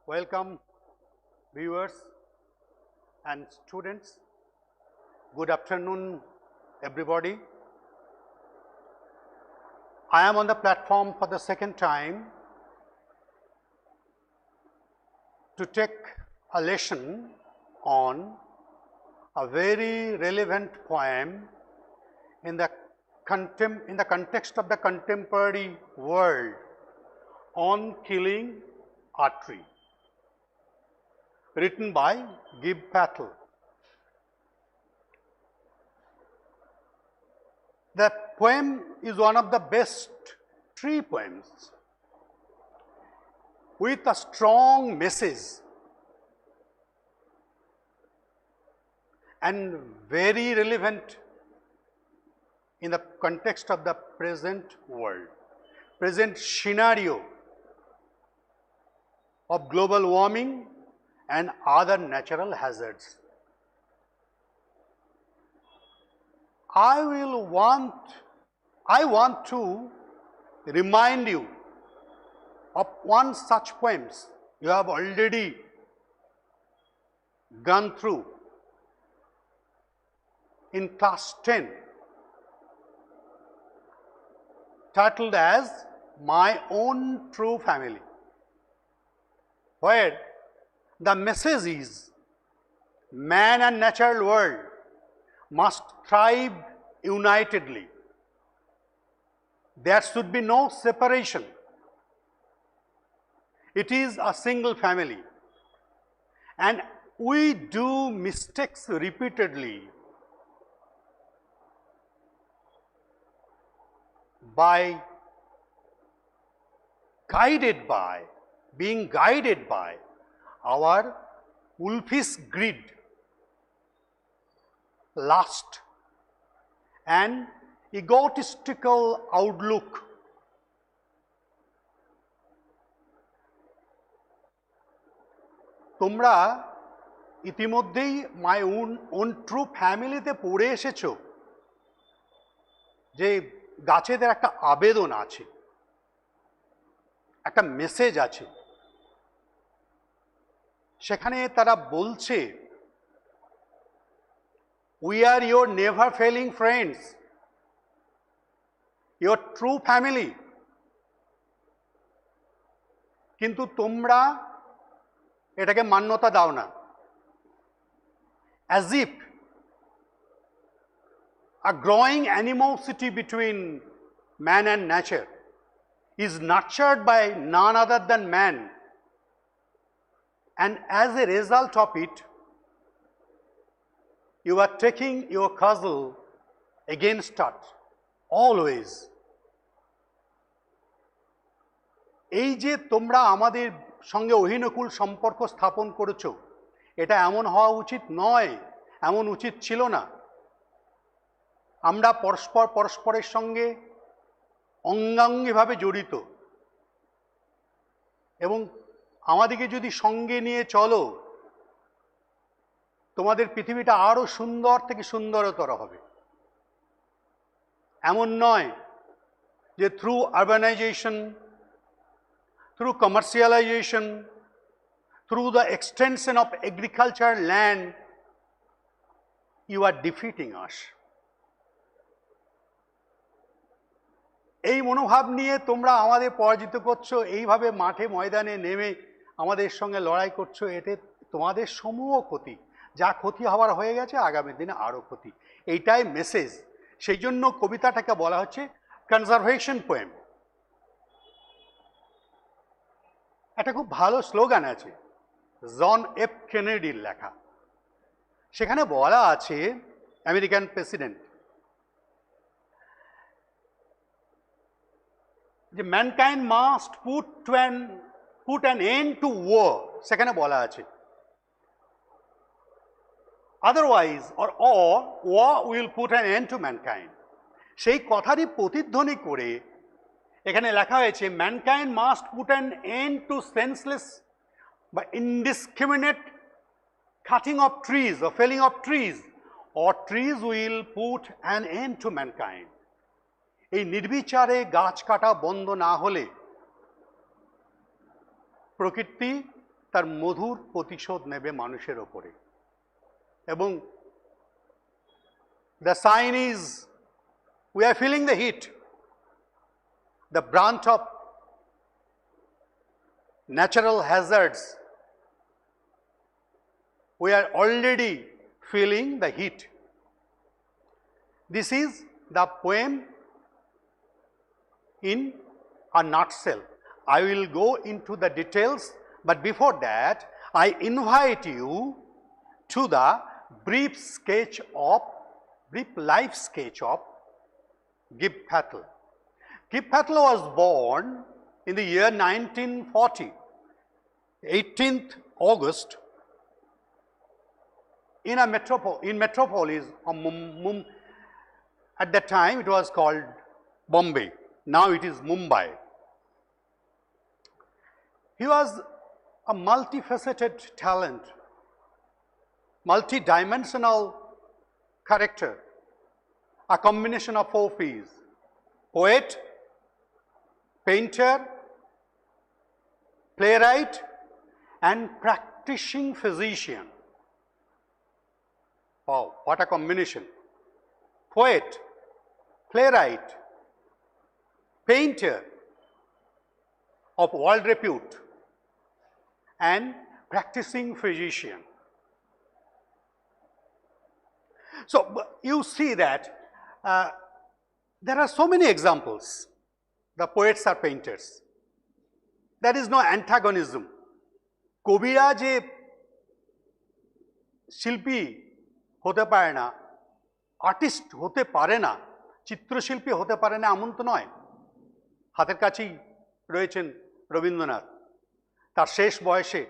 Welcome viewers and students. Good afternoon everybody. I am on the platform for the second time to take a lesson on a very relevant poem in the context of the contemporary world on killing a tree, written by WBTPTA. The poem is one of the best tree poems with a strong message and very relevant in the context of the present world, present scenario of global warming and other natural hazards. I want to remind you of one such poems you have already gone through in class 10, titled as My Own True Family, where the message is man and natural world must thrive unitedly. There should be no separation. It is a single family, and we do mistakes repeatedly being guided by our wolfish greed, lust, and egotistical outlook. তোমরা ইতিমধ্যেই my own true ফ্যামিলিতে পড়ে এসেছো যে গাছেদের একটা আবেদন আছে, একটা মেসেজ আছে। সেখানে তারা বলছে, we are your never failing friends, your true family. কিন্তু তোমরা এটাকে মান্যতা দাও না, as if a growing animosity between man and nature is nurtured by none other than man, and as a result of it, you are taking your cudgel against us always. এই যে তোমরা আমাদের সঙ্গে অহিনকুল সম্পর্ক স্থাপন করেছো, এটা এমন হওয়া উচিত নয়, এমন উচিত ছিল না। আমরা পরস্পরের সঙ্গে অঙ্গাঙ্গিভাবে জড়িত, এবং আমাদেরকে যদি সঙ্গে নিয়ে চলো, তোমাদের পৃথিবীটা আরো সুন্দর থেকে সুন্দরতর হবে। এমন নয় যে through urbanisation, through commercialisation, through the extension of agriculture land, you are defeating us. এই মনোভাব নিয়ে তোমরা আমাদের পরাজিত করছো, এইভাবে মাঠে ময়দানে নেমে আমাদের সঙ্গে লড়াই করছো, এতে তোমাদের সমূহ ক্ষতি। যা ক্ষতি হওয়ার হয়ে গেছে, আগামী দিনে আরও ক্ষতি। এইটাই মেসেজ। সেই জন্য কবিতাটাকে বলা হচ্ছে কনজারভেশন পোয়েম। একটা খুব ভালো স্লোগান আছে, জন এফ কেনেডির লেখা। সেখানে বলা আছে, আমেরিকান প্রেসিডেন্ট, যে mankind must put an end to war. সেখানে বলা আছে otherwise or war will put an end to mankind. সেই কথারই প্রতিধ্বনি করে এখানে লেখা হয়েছে, mankind must put an end to senseless বা indiscriminate cutting of trees or felling of trees, or trees will put an end to mankind. এই নির্বিচারে গাছ কাটা বন্ধ না হলে প্রকৃতি তার মধুর প্রতিশোধ নেবে মানুষের ওপরে। এবং the sign is we are feeling the heat, the brunt of natural hazards. We are already feeling the heat. This is the poem in a nutshell. I will go into the details, but before that, I invite you to the brief life sketch of Gibb Patel. Gibb Patel was born in the year 1940, 18th August, in metropolis of at that time it was called Bombay. Now it is Mumbai. He was a multifaceted talent, multi-dimensional character, a combination of 4 P's: poet, painter, playwright, and practicing physician. Wow, what a combination! Poet, playwright, painter of world repute, and practicing physician. So you see that there are so many examples. The poets are painters. There is no antagonism. কবিরা যে শিল্পী হতে পারে না, artist হতে পারে না, চিত্রশিল্পী হতে পারে না এমন তো নয়। হাতের কাছেই রয়েছেন রবীন্দ্রনাথ। তার শেষ বয়সে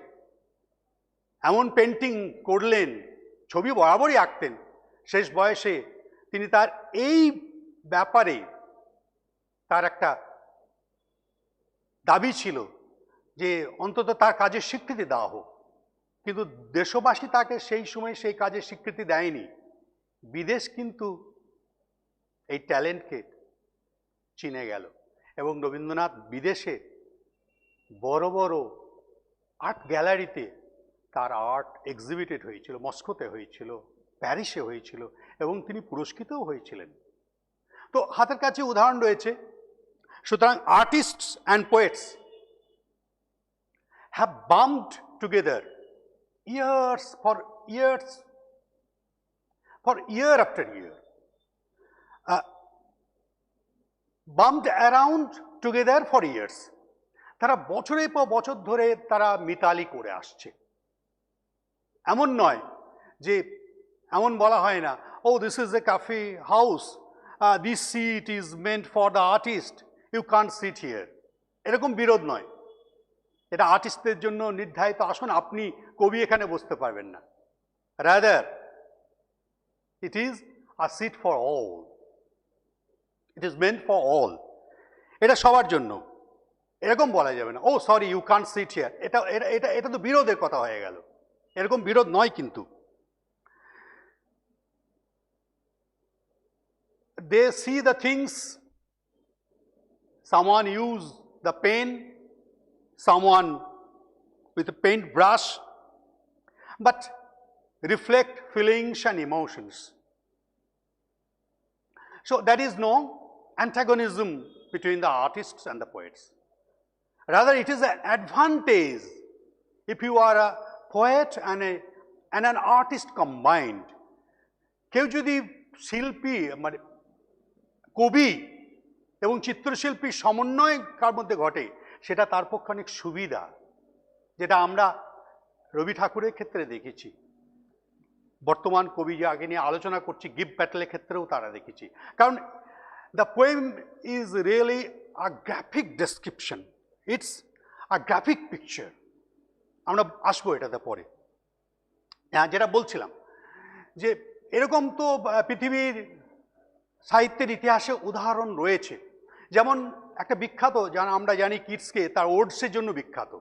এমন পেন্টিং করলেন, ছবি বরাবরই আঁকতেন, শেষ বয়সে তিনি তার এই ব্যাপারে তার একটা দাবি ছিল যে অন্তত তার কাজের স্বীকৃতি দেওয়া হোক। কিন্তু দেশবাসী তাকে সেই সময় সেই কাজের স্বীকৃতি দেয়নি। বিদেশ কিন্তু এই ট্যালেন্টকে চিনে গেল এবং রবীন্দ্রনাথ বিদেশে বড় বড় আর্ট গ্যালারিতে তার আর্ট এক্সিবিটেড হয়েছিল। মস্কোতে হয়েছিল, প্যারিসে হয়েছিল এবং তিনি পুরস্কৃতও হয়েছিলেন। তো হাতের কাছে উদাহরণ রয়েছে। সুতরাং artists and poets have bumped together years for year after year, bumped around together for years. তারা বছরের পর বছর ধরে তারা মিতালি করে আসছে। এমন নয় যে, এমন বলা হয় না, oh this is a cafe house, this seat is meant for the artist, you can't sit here. এরকম বিরোধ নয়। এটা আর্টিস্টদের জন্য নির্ধারিত আসন, আপনি কবি এখানে বসতে পারবেন না। Rather it is a seat for all, it is meant for all. এটা সবার জন্য, এরকম বলা যাবে না, oh sorry you can't sit here. এটা এটা এটা তো বিরোধের কথা হয়ে গেল। এরকম বিরোধ নয় কিন্তু। They see the things, someone use the pen, someone with a paint brush, but reflect feelings and emotions. So there is no antagonism between the artists and the poets. Rather, it is an advantage if you are a poet and an artist combined. কেউ যদি শিল্পী মানে কবি এবং চিত্রশিল্পীর সমন্বয় কার মধ্যে ঘটে, সেটা তার পক্ষে অনেক সুবিধা, যেটা আমরা রবি ঠাকুরের ক্ষেত্রে দেখেছি। বর্তমান কবি যাকে নিয়ে আলোচনা করছি, গিব প্যাটেলের ক্ষেত্রেও তারা দেখেছি। কারণ the poem is really a graphic description, it's a graphic picture. আমরা আসবো এটাতে পরে। হ্যাঁ, যেটা বলছিলাম যে এরকম তো পৃথিবীর সাহিত্যের ইতিহাসে উদাহরণ রয়েছে। যেমন একটা বিখ্যাত, যারা আমরা জানি কিটসকে তার ওডসের জন্য বিখ্যাত,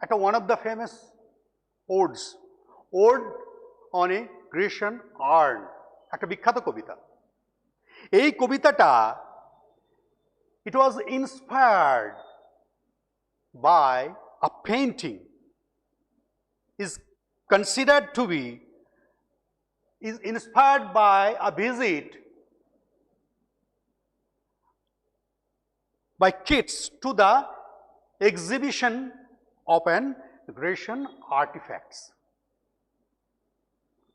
একটা one of the famous odes, ode on a Grecian urn, একটা বিখ্যাত কবিতা। এই কবিতাটা it was inspired by a painting is considered to be, is inspired by a visit by kids to the exhibition of an Grecian artifacts,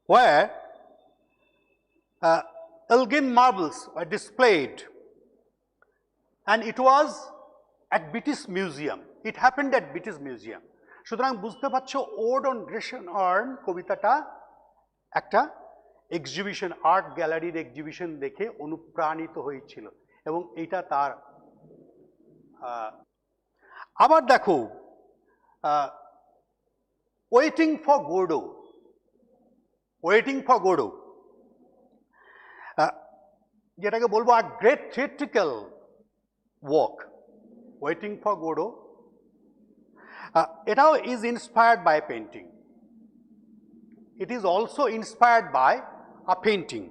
where Elgin marbles were displayed, and it was at British Museum. It happened at British Museum. সুতরাং বুঝতে পারছো ode on গ্রেশন earn কবিতাটা একটা exhibition, art গ্যালারির exhibition দেখে অনুপ্রাণিত হয়েছিল, এবং এটা তার। আবার দেখো waiting for Godot, waiting for Godot যেটাকে বলবো a great theatrical work, waiting for Godot, এটাও is inspired by painting. It is also inspired by a painting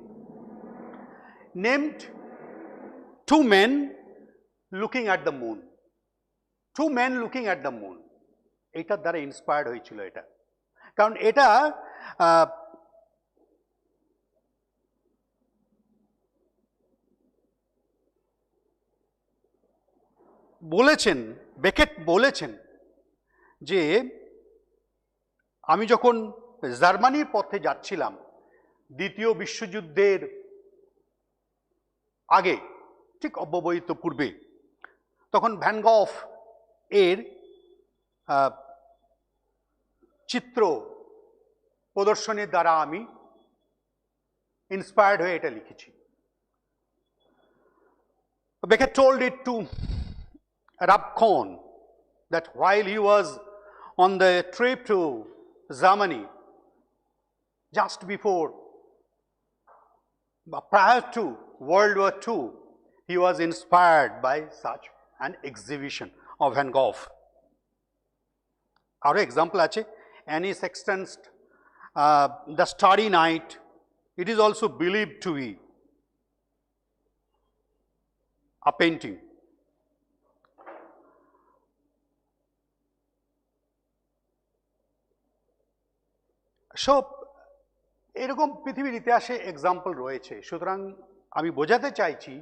named Two Men Looking at the Moon. Two Men Looking at the Moon. এটার দ্বারা inspired হয়েছিল এটা, কারণ এটা বলেছেন, Beckett বলেছেন যে আমি যখন জার্মানির পথে যাচ্ছিলাম দ্বিতীয় বিশ্বযুদ্ধের আগে, ঠিক অব্যবহিত পূর্বে, তখন ভ্যান গঘ এর চিত্র প্রদর্শনীর দ্বারা আমি ইন্সপায়ার্ড হয়ে এটা লিখেছি। Beckett told it to Rabkon that while he was on the trip to Germany, just before, prior to World War II, he was inspired by such an exhibition of Van Gogh. Our example আছে Annie Sexton's The Starry Night. It is also believed to be a painting. So এরকম পৃথিবীর ইতিহাসে example রয়েছে। সুতরাং আমি বোঝাতে চাইছি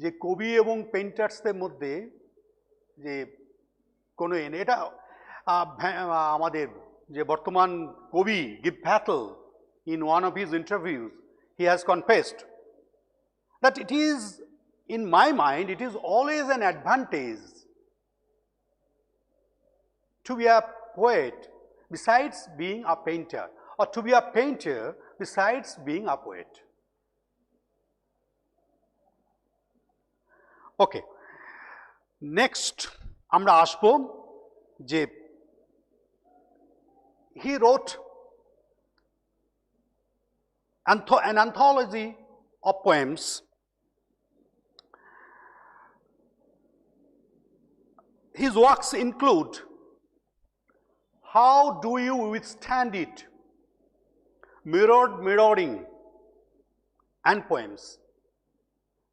যে কবি এবং পেইন্টার্সদের মধ্যে যে কোনো এটা আমাদের যে বর্তমান কবি give ভ্যাটল, in one of his interviews he has confessed that it is, in my mind, it is always an advantage to be a poet besides being a painter, or to be a painter besides being a poet. Okay, next আমরা আসবো যে he wrote an anthology of poems his works include How Do You Withstand It, Mirroring, and poems.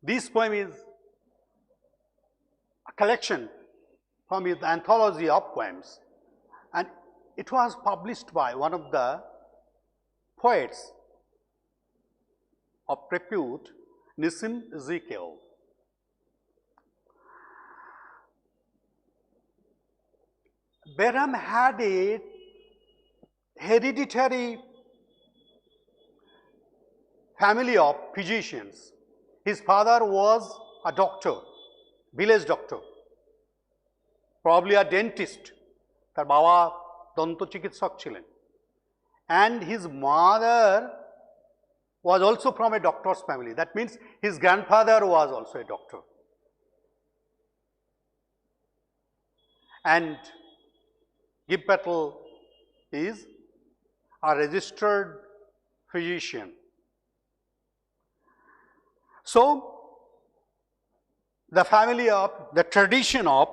This poem is a collection from his anthology of poems, and it was published by one of the poets of repute, Nissim Ezekiel. Behram had a hereditary family of physicians. His father was a doctor, village doctor, probably a dentist. তার বাবা দন্ত চিকিৎসক ছিলেন, and his mother was also from a doctor's family. That means his grandfather was also a doctor. And Gibb Battle is a registered physician. So the family of, the tradition of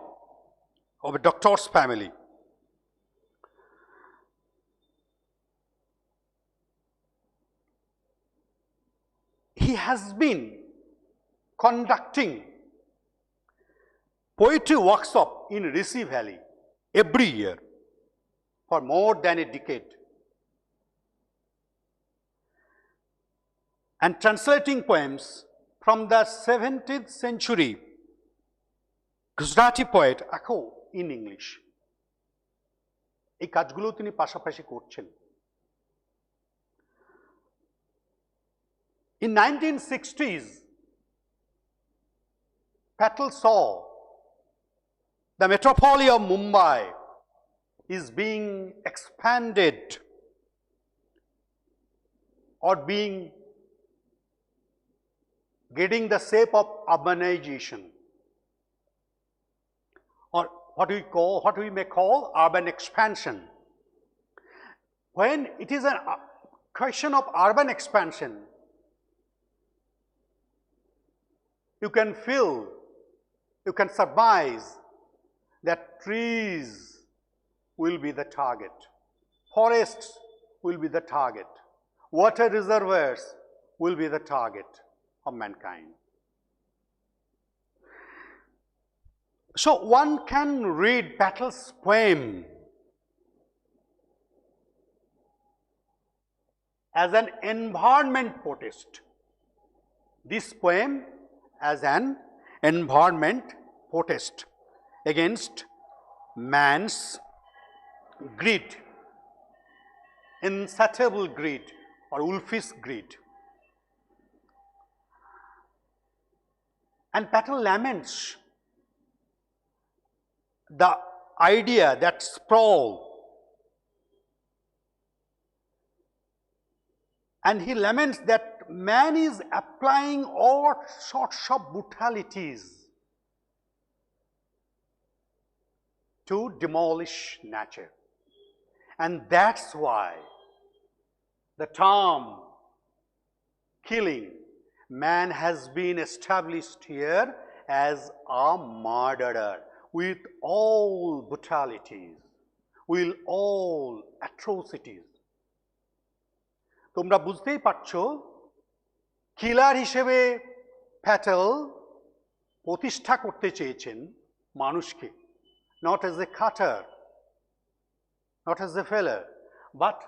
a doctor's family. He has been conducting poetry workshop in Rishi Valley. every year for more than a decade. And translating poems from the 17th century Gujarati poet Akho in English. এই কাজগুলো তিনি পাশাপাশি করছেন। In 1960s, Patel saw the metropolis of Mumbai is being expanded or getting the shape of urbanization, or what we may call urban expansion. When it is a question of urban expansion, you can feel, you can surmise that trees will be the target, forests will be the target, water reservoirs will be the target of mankind. So one can read Patel's poem as an environment protest. This poem as an environment protest against man's greed, insatiable greed or wolfish greed. And Patel laments the idea that sprawl, and he laments that man is applying all sorts of brutalities to demolish nature. And that's why the term killing man has been established here as a murderer with all brutalities, with all atrocities. তোমরা বুঝতেই পারছো কিলার হিসেবে প্যাটেল প্রতিষ্ঠা করতে চেয়েছেন মানুষকে, not as a cutter, not as a feller, but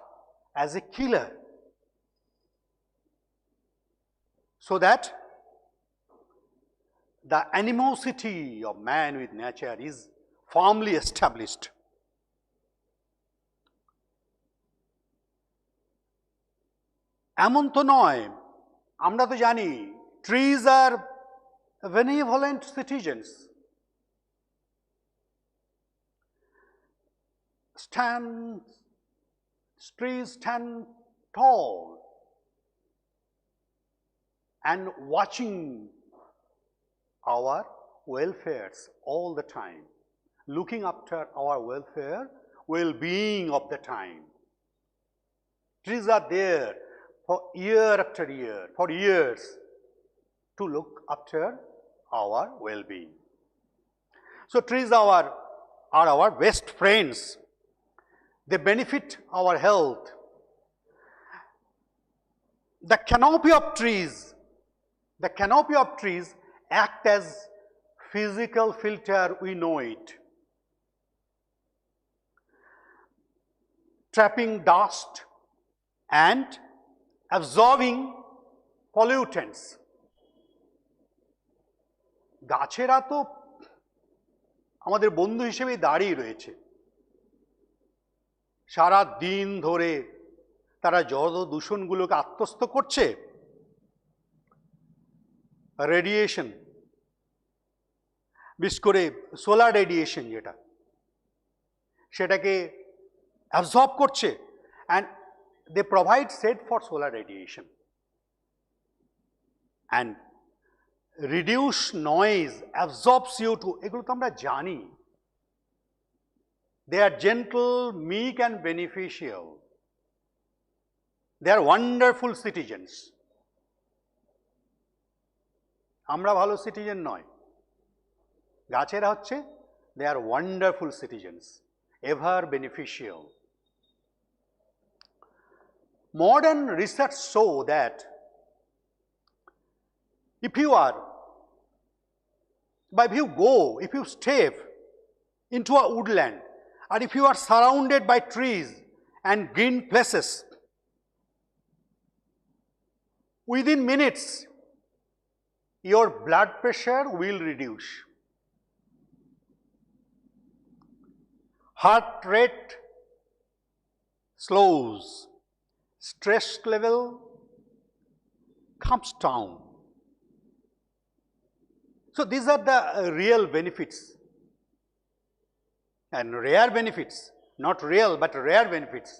as a killer, so that the animosity of man with nature is firmly established. এমন তো নয়, আমরা তো জানি trees are benevolent citizens. Trees stand tall and watching our welfares all the time, looking after our welfare, well-being of the time. Trees are there for year after year, for years, to look after our well-being. So trees are our best friends. They benefit our health. The canopy of trees act as physical filter, we know it, trapping dust and absorbing pollutants. গাছেরা তো আমাদের বন্ধু হিসেবে দাঁড়িয়ে রয়েছে, সারা দিন ধরে তারা জড় দূষণগুলোকে আত্মস্থ করছে, রেডিয়েশন, বিশেষ করে সোলার রেডিয়েশন যেটা, সেটাকে অ্যাবজর্ব করছে, and they provide shade for solar radiation and reduce noise, absorb CO2. এগুলো তো আমরা জানি। They are gentle, meek and beneficial. They are wonderful citizens. আমরা ভালো সিটিজেন নয়, গাছেরা হচ্ছে they are wonderful citizens, ever beneficial. Modern research show that if you step into a woodland or if you are surrounded by trees and green places, within minutes, your blood pressure will reduce. Heart rate slows, stress level comes down. So these are the real benefits and rare benefits, not real but rare benefits.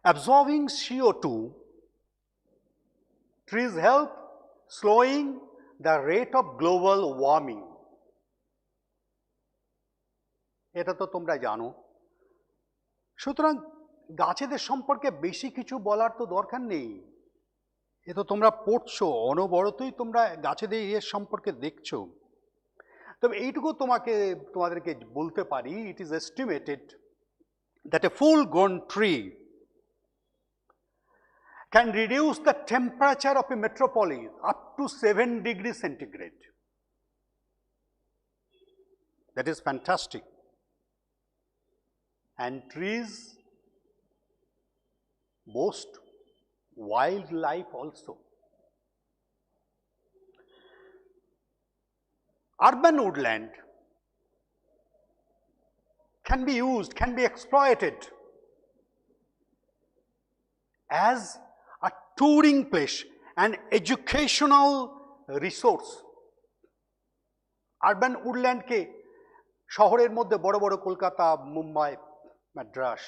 Absorbing CO2, trees help slowing the rate of global warming. এটা তো তোমরা জানো। সুতরাং গাছেদের সম্পর্কে বেশি কিছু বলার তো দরকার নেই, এ তো তোমরা পড়ছো, অনবরতই তোমরা গাছেদের এর সম্পর্কে দেখছো। তবে এইটুকু তোমাদেরকে বলতে পারি, it is estimated that a full grown tree can reduce the temperature of a metropolis up to 7 degrees centigrade. That is fantastic. And trees boast wildlife also. Urban woodland can be used, can be exploited as a touring place, an educational resource. Urban উডল্যান্ডকে শহরের মধ্যে বড় বড় কলকাতা, মুম্বাই, মাদ্রাস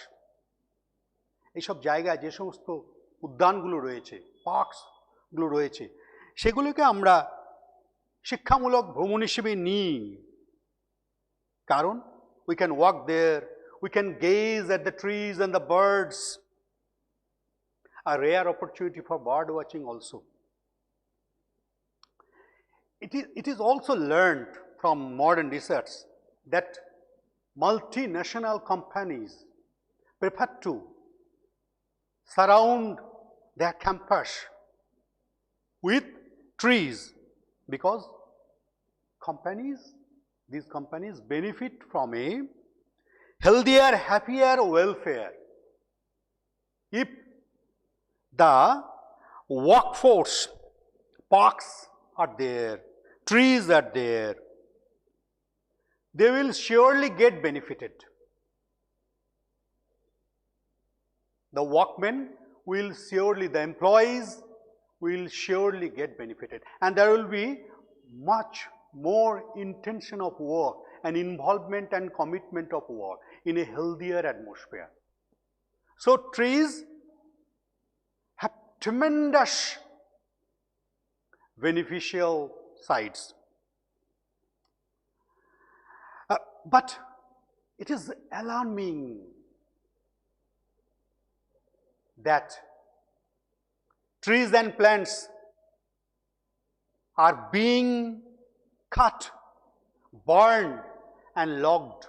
এইসব জায়গায় যে সমস্ত উদ্যানগুলো রয়েছে, পার্কসগুলো রয়েছে, সেগুলোকে আমরা শিক্ষামূলক ভ্রমণ হিসেবে নিই। কারণ we can walk there, we can gaze at the trees and the birds. A rare opportunity for bird watching also. It is also learned from modern research that multinational companies prefer to surround their campus with trees because these companies benefit from a healthier, happier welfare. If the workforce, parks are there, trees are there, they will surely get benefited. The workmen will surely, the employees will surely get benefited, and there will be much more intention of work and involvement and commitment of work in a healthier atmosphere. So trees have tremendous beneficial sides. But it is alarming that trees and plants are being cut, burned and logged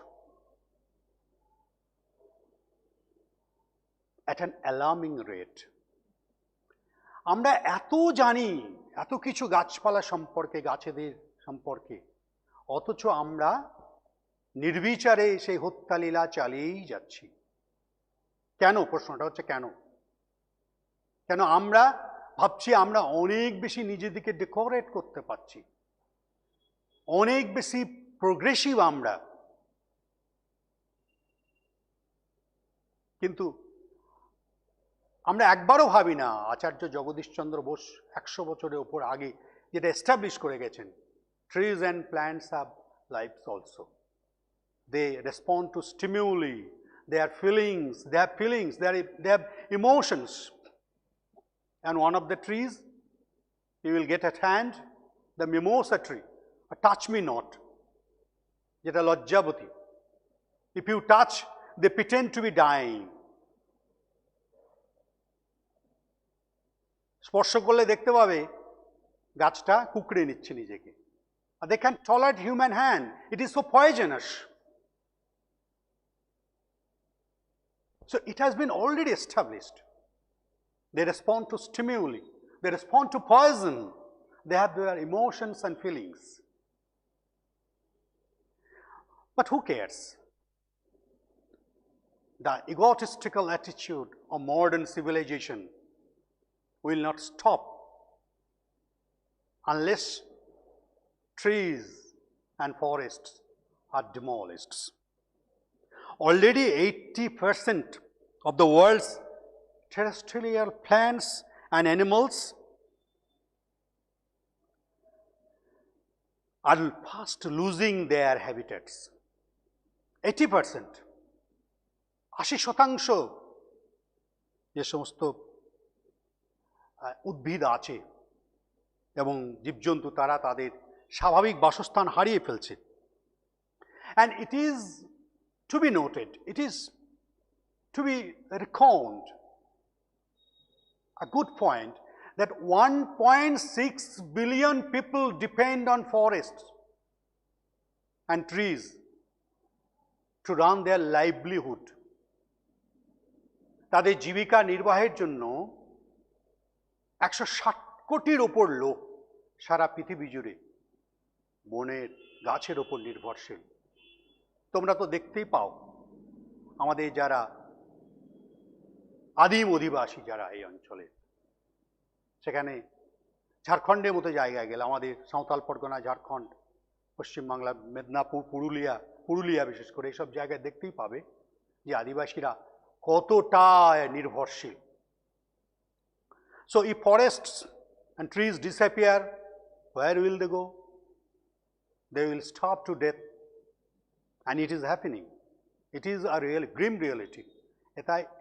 at an alarming rate. আমরা এত জানি, এত কিছু গাছপালা সম্পর্কে, গাছেদের সম্পর্কে, অথচ আমরা নির্বিচারে সেই হত্যালীলা চালিয়েই যাচ্ছি। কেন? প্রশ্নটা হচ্ছে কেন? কেন আমরা ভাবছি আমরা অনেক বেশি নিজেদেরকে ডেকোরেট করতে পারছি, অনেক বেশি প্রোগ্রেসিভ আমরা, কিন্তু আমরা একবারও ভাবি না আচার্য জগদীশচন্দ্র বোস 100 বছরের উপর আগে যেটা এস্টাবলিশ করে গেছেন, trees and plants have lifes also. They respond to stimuli, their feelings, they have emotions. And one of the trees, you will get at hand, the mimosa tree, a touch me not, jeta lajjavati. If you touch, they pretend to be dying. স্পর্শ করলে দেখতে পাবে গাছটা কুকড়ে নিচ্ছে নিজেকে। They can't tolerate human hand. It is so poisonous. So it has been already established. They respond to stimuli, they respond to poison, they have their emotions and feelings. But who cares? The egotistical attitude of modern civilization will not stop unless trees and forests are demolished. Already 80% of the world's terrestrial plants and animals are fast losing their habitats. 80%. 80% যে সমস্ত উদ্ভিদ আছে এবং জীবজন্তু তারা তাদের স্বাভাবিক বাসস্থান হারিয়ে ফেলছে। And it is to be noted, it is to be reckoned, a good point, that 1.6 billion people depend on forests and trees to run their livelihood. তাদের জীবিকা নির্বাহের জন্য 160 কোটির ওপর লোক সারা পৃথিবী জুড়ে বনের গাছের ওপর নির্ভরশীল। তোমরা তো দেখতেই পাও আমাদের যারা আদিম অধিবাসী যারা এই অঞ্চলে, সেখানে ঝাড়খণ্ডের মতো জায়গায় গেলে, আমাদের সাঁওতাল পরগনা, ঝাড়খণ্ড, পশ্চিমবাংলা, মেদিনীপুর, পুরুলিয়া বিশেষ করে এইসব জায়গায় দেখতেই পাবে যে আদিবাসীরা কতটা নির্ভরশীল। So if forests and trees disappear, where will they go? They will starve to death, and it is happening. It is a real grim reality.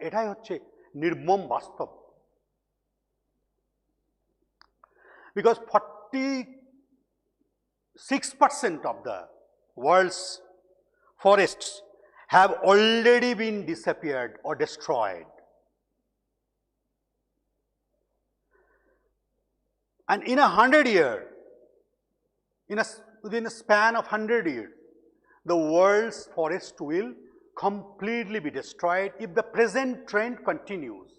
এটাই হচ্ছে নির্মম বাস্তব। Because 46% of the world's forests have already been disappeared or destroyed. And in 100 years, within a span of 100 years, the world's forest will completely be destroyed if the present trend continues.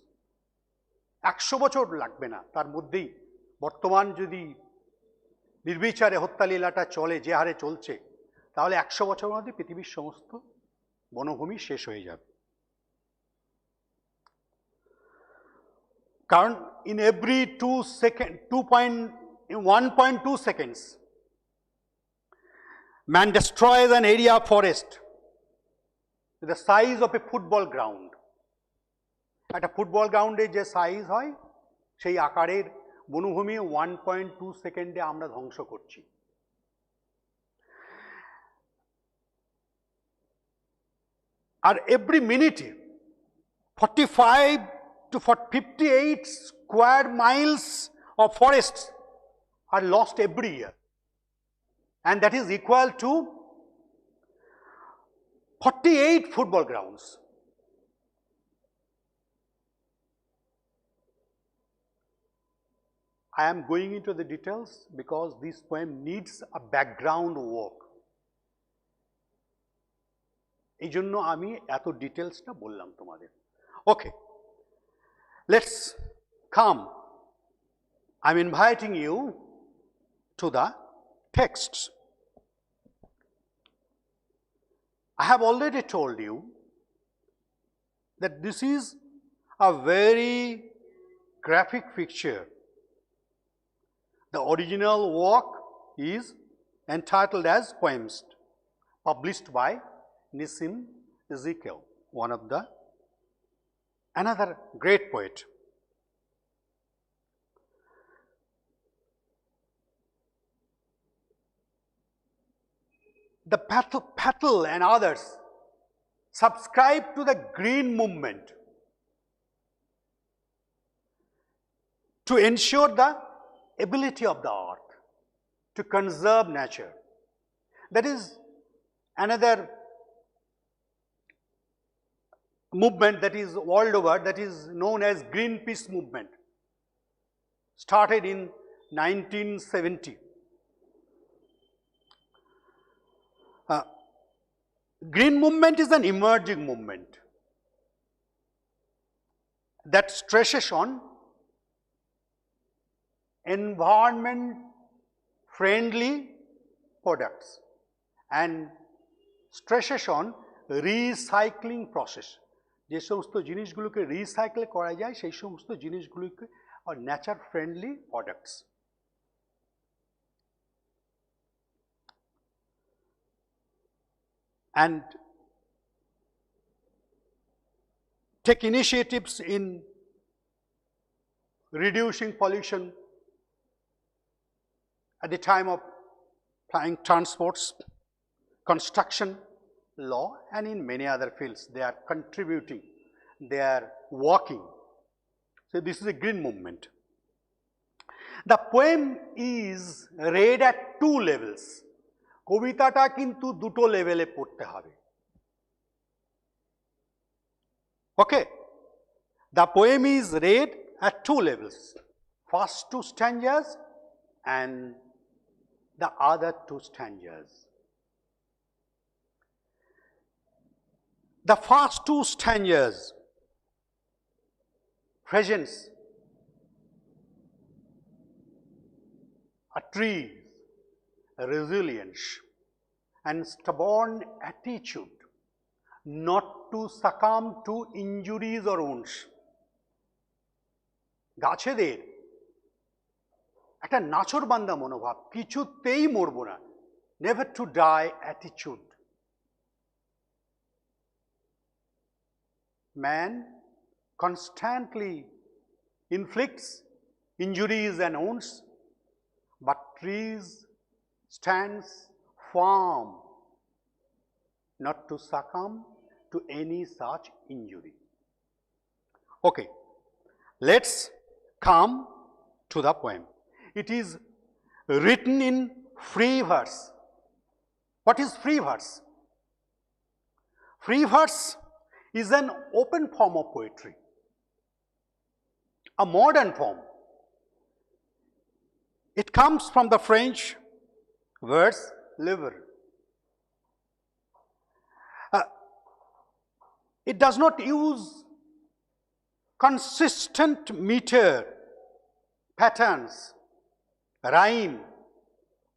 100 বছর লাগবে না, তার মধ্যেই বর্তমান যদি নির্বিচারে হত্যালীলাটা চলে যে হারে চলছে, তাহলে 100 বছরের মধ্যে পৃথিবীর সমস্ত বনভূমি শেষ হয়ে যাবে। কারণ in every 1.2 seconds, man destroys an area of forest with the size of a football ground. একটা ফুটবল গ্রাউন্ডে যে সাইজ হয় সেই আকারের বনভূমি 1.2 সেকেন্ডে আমরা ধ্বংস করছি। আর এভরি মিনিটে 45 to 58 square miles of forests are lost every year, and that is equal to 48 football grounds. I am going into the details because this poem needs a background work. এই জন্য আমি এত ডিটেলসটা বললাম তোমাদের। Okay, let's come. I'm inviting you to the texts. I have already told you that this is a very graphic picture. The original work is entitled as Poems, published by Nissim Ezekiel, another great poet. The Patel and others subscribe to the green movement to ensure the ability of the earth to conserve nature. That is another movement that is world over, that is known as Greenpeace movement, started in 1970. Green movement is an emerging movement that stresses on environment friendly products and stresses on recycling process. যে সমস্ত জিনিসগুলোকে recycle করা যায় সেই সমস্ত জিনিসগুলোকে আর nature friendly products. And take initiatives in reducing pollution at the time of flying transports, construction, law, and in many other fields. They are contributing, they are working. So this is a green movement. The poem is read at 2 levels. কবিতাটা কিন্তু দুটো লেভেলে পড়তে হবে। Okay, the poem is read at 2 levels, first 2 stanzas and the other 2 stanzas. The first 2 stanzas presents a tree's resilience and stubborn attitude not to succumb to injuries or wounds. গাছেদের একটা নাছোড়বান্দা মনোভাব, কিছুতেই মরব না, never to die attitude. Man constantly inflicts injuries and wounds, but trees stands firm not to succumb to any such injury. Okay, let's come to the poem. It is written in free verse. What is free verse? Free verse is an open form of poetry, a modern form. It comes from the French verse libre. It does not use consistent meter, patterns, rhyme,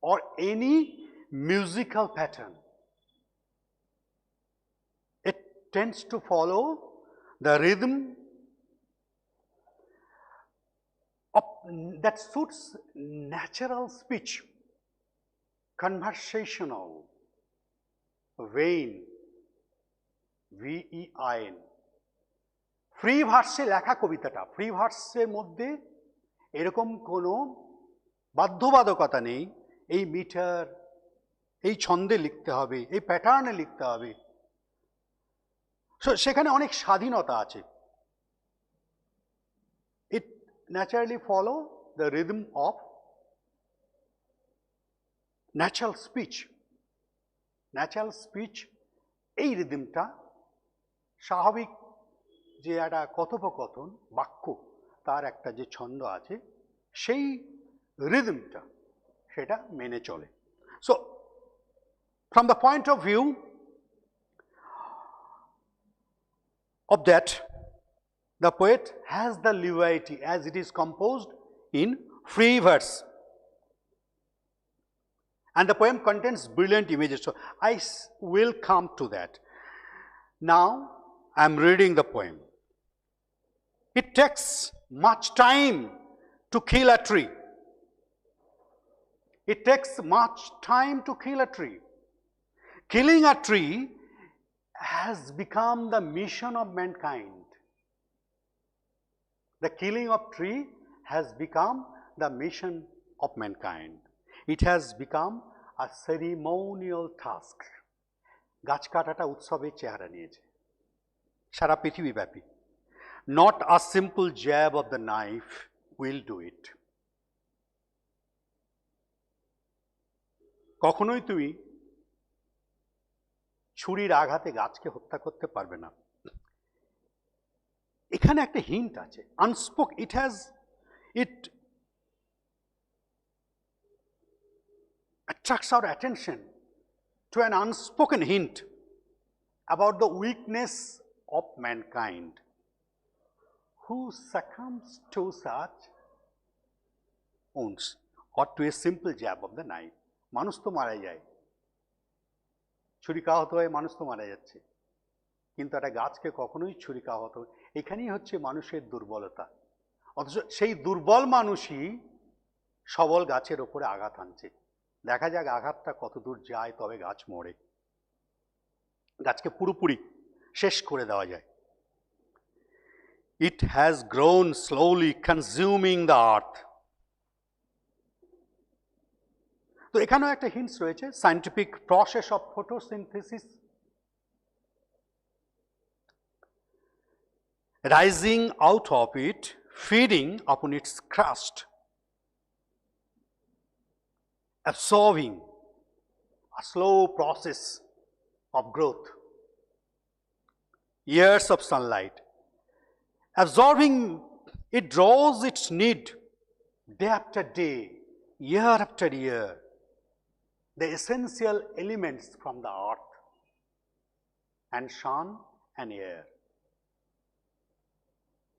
or any musical pattern. It tends to follow the rhythm that suits natural speech, conversational vein, VEIN. Free ভার্সে লেখা কবিতাটা, free ভার্সের মধ্যে এরকম কোনো বাধ্যবাধকতা নেই এই metre, এই ছন্দে লিখতে হবে, এই প্যাটার্নে লিখতে হবে। সেখানে অনেক স্বাধীনতা আছে। It naturally follow the rhythm of natural speech. Natural speech এই রিদমটা স্বাভাবিক যে একটা কথোপকথন বাক্য তার একটা যে ছন্দ আছে সেই রিদমটা সেটা মেনে চলে। So from the point of view of that, the poet has the liberty as it is composed in free verse, and the poem contains brilliant images. So I will come to that. Now I am reading the poem. It takes much time to kill a tree. It takes much time to kill a tree. Killing a tree has become the mission of mankind. The killing of tree has become the mission of mankind. It has become a ceremonial task. গাছ কাটাটা উৎসবের চেহারা নিয়েছে সারা পৃথিবীব্যাপী। Not a simple jab of the knife will do it. কখনোই তুমি ছুরির আঘাতে গাছকে হত্যা করতে পারবে না। এখানে একটা হিন্ট আছে, আনস্পোক, it attracts our attention to an unspoken hint about the weakness of mankind who succumbs to such wounds or to a simple jab of the knife. মানুষ তো মারা যায়, ছুরিকাহত হয়ে মানুষ তো মারা যাচ্ছে, কিন্তু একটা গাছকে কখনোই ছুরিকাহত, এখানেই হচ্ছে মানুষের দুর্বলতা। অথচ সেই দুর্বল মানুষই সবল গাছের ওপরে আঘাত আনছে। দেখা যাক আঘাতটা কত দূর যায়, তবে গাছ মরে, গাছকে পুরোপুরি শেষ করে দেওয়া যায়। It has grown slowly, consuming the earth. তো এখানেও একটা হিন্টস রয়েছে, scientific process of photosynthesis, rising out of it, feeding upon its crust, absorbing, a slow process of growth, years of sunlight. Absorbing, it draws its need day after day, year after year, the essential elements from the earth and sun and air.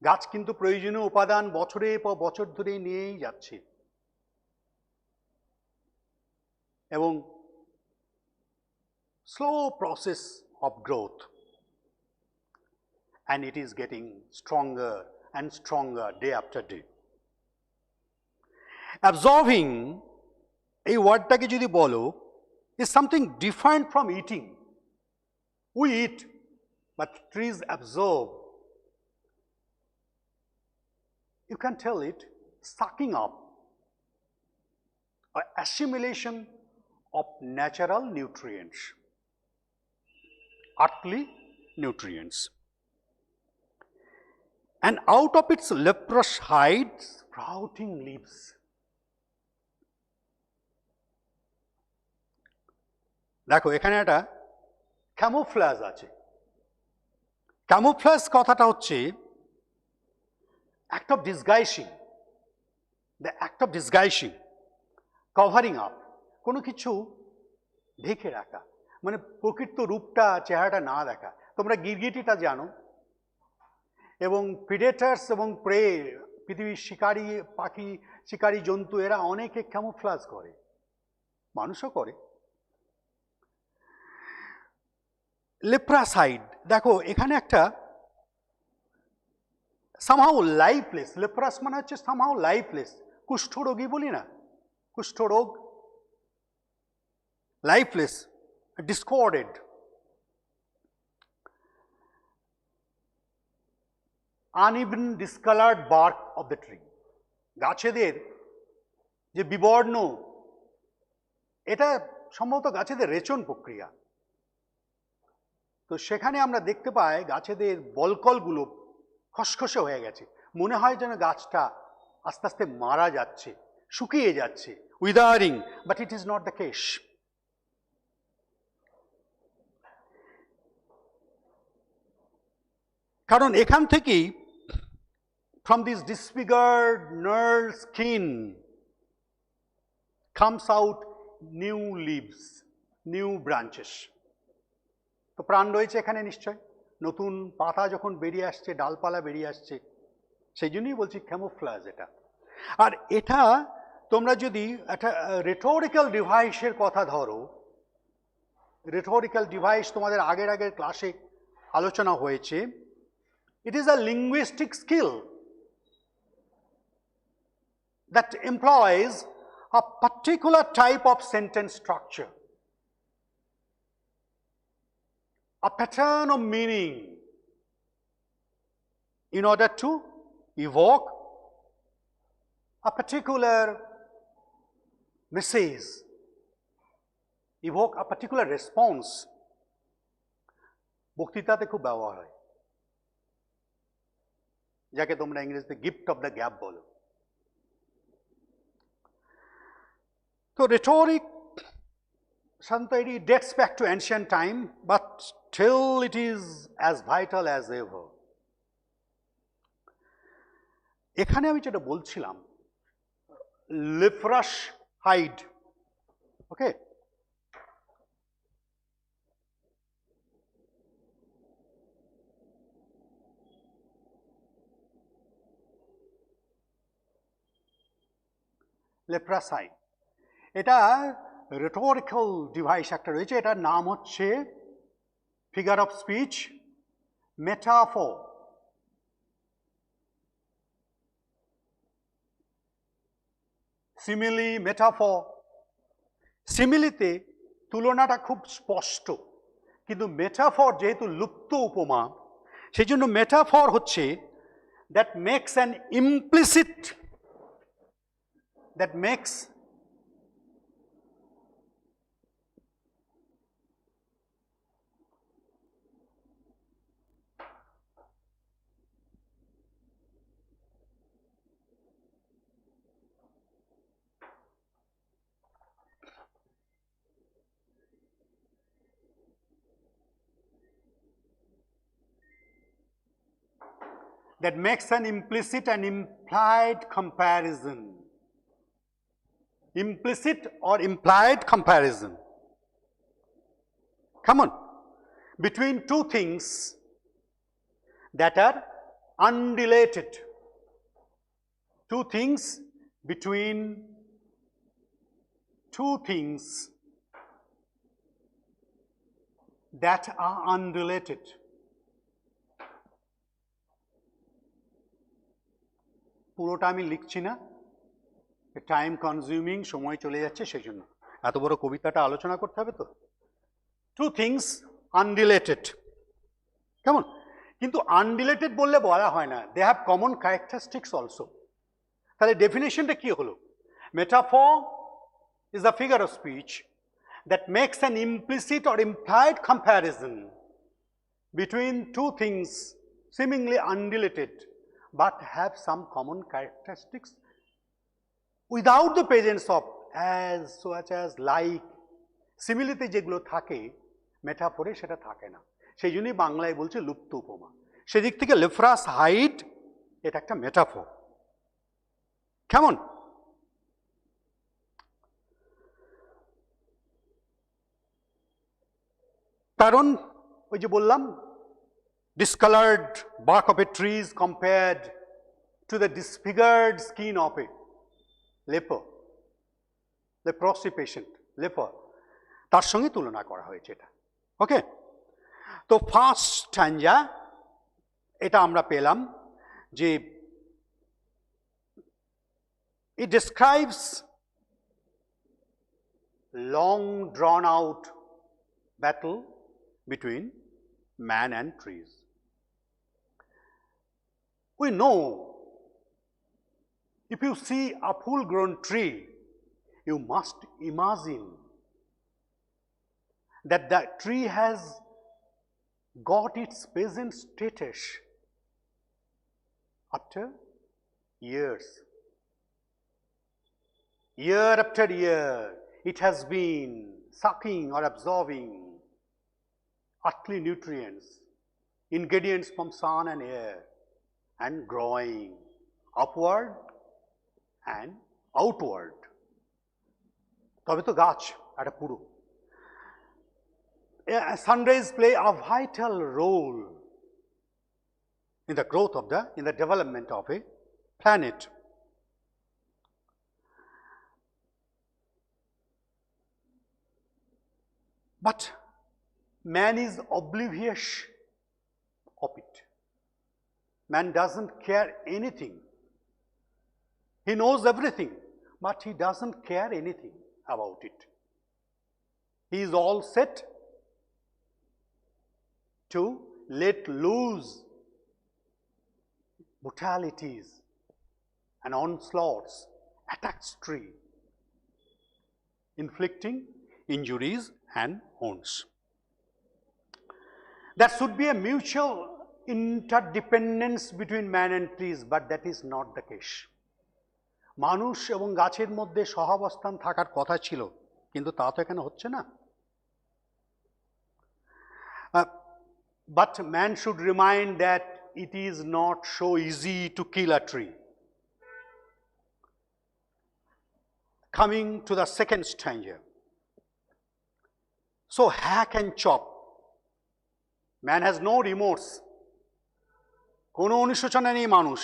গাছ কিন্তু প্রয়োজনীয় উপাদান বছরের পর বছর ধরে নিয়েই যাচ্ছে, এবং slow process of growth, and it is getting stronger and stronger day after day. Absorbing, এই ওয়ার্ডটাকে যদি বলো, is something different from eating. We eat, but trees absorb. You can tell it sucking up, or assimilation of natural nutrients, earthly nutrients. And out of its leprous hide, sprouting leaves. দেখো এখানে একটা camouflage আছে। Camouflage কথাটা হচ্ছে act of disguising, the act of disguising, covering up, কোনো কিছু ঢেকে রাখা, মানে প্রকৃত রূপটা, চেহারাটা না দেখা। তোমরা গিরগিটিটা জানো, এবং প্রিডেটার্স এবং প্রে, পৃথিবীর শিকারী পাখি, শিকারী জন্তু, এরা অনেকে ক্যামোফ্লাজ করে, মানুষও করে। লেপ্রাসাইড, দেখো এখানে একটা সামহাউ লাইফলেস, লেপ্রাস মানে হচ্ছে সামহাউ লাইফলেস, কুষ্ঠরোগী বলি না, কুষ্ঠরোগ, lifeless, discarded. Uneven discoloured bark of the tree, গাছেদের যে বিবর্ণ, এটা সম্ভবত গাছেদের রেচন প্রক্রিয়া। তো সেখানে আমরা দেখতে পাই গাছেদের বলকলগুলো খসখসে হয়ে গেছে, মনে হয় যেন গাছটা আস্তে আস্তে মারা যাচ্ছে, শুকিয়ে যাচ্ছে, withering, but it is not the case. কারণ এখান থেকেই, from this disfigured gnarled skin comes out new leaves, new branches. তো প্রাণ রয়েছে এখানে নিশ্চয়, নতুন পাতা যখন বেরিয়ে আসছে, ডালপালা বেরিয়ে আসছে, সেই জন্যই বলছি ক্যামোফ্লাজ এটা। আর এটা তোমরা যদি একটা রেটোরিক্যাল ডিভাইসের কথা ধরো, রেটোরিক্যাল ডিভাইস তোমাদের আগের ক্লাসে আলোচনা হয়েছে, it is a linguistic skill that employs a particular type of sentence structure, a pattern of meaning, in order to evoke a particular message, evoke a particular response. বক্তৃতাতে খুব ব্যবহার হয়, যাকে তোমরা ইংরেজিতে গিফট অফ দ্য গ্যাপ বলো। তো rhetoric সাধারণত এটি dates back to ancient time, but still it is as vital as ever. এখানে আমি যেটা বলছিলাম, লেপ্রাস হাইড, ওকে, লেপ্রাসাইড, এটা rhetorical device একটা রয়েছে, এটার নাম হচ্ছে figure of speech metaphor. Simile, metaphor. সিমিলিতে তুলনাটা খুব স্পষ্ট, কিন্তু মেটাফর যেহেতু লুপ্ত উপমা, সেই জন্য মেটাফর হচ্ছে that makes an implicit, that makes an implicit and implied comparison. Implicit or implied comparison. Come on. Between two things that are unrelated. Two things between two things that are unrelated. পুরোটা আমি লিখছি না, time consuming, সময় চলে যাচ্ছে, সেই জন্য এত বড় কবিতাটা আলোচনা করতে হবে তো। টু থিংস আনরিলেটেড, কেমন? কিন্তু আনরিলেটেড বললে বলা হয় না, they have common characteristics also. তাহলে ডেফিনেশনটা কি হলো? Metaphor is a figure of speech that makes an implicit or implied comparison between two things seemingly unrelated but have some common characteristics without the presence of as, such as, like. সিমিলিতে যেগুলো থাকে মেটাফোরে সেটা থাকে না, সেই জন্যই বাংলায় বলছে লুপ্ত উপমা। সেদিক থেকে লেফ্রাস হাইট এটা একটা মেটাফোর, কেমন? কারণ ওই যে বললাম, discolored bark of a tree is compared to the disfigured skin of a leper, leprosy patient, leper, তার সঙ্গে তুলনা করা হয়েছে এটা। ওকে, তো ফার্স্ট স্ট্যাঞ্জা এটা আমরা পেলাম যে it describes long drawn out battle between man and trees. We know if you see a full grown tree, you must imagine that the tree has got its present status after years. Year after year, it has been sucking or absorbing earthly nutrients, ingredients from sun and air, and growing upward and outward. তবে তো গাছ একটা পুরো। Sun rays play a vital role in the growth of in the development of a planet. But man is oblivious of it. Man doesn't care anything. He knows everything, but he doesn't care anything about it. He is all set to let loose brutalities and onslaughts, attacks tree, inflicting injuries and wounds. There should be a mutual interdependence between man and trees, but that is not the case. মানুষ এবং গাছের মধ্যে সহাবস্থান থাকার কথা ছিল, কিন্তু তা তো এখানে হচ্ছে না। But man should remind that it is not so easy to kill a tree. Coming to the second stanza. So hack and chop. Man has no remorse. কোনো অনুশোচনা নেই মানুষ।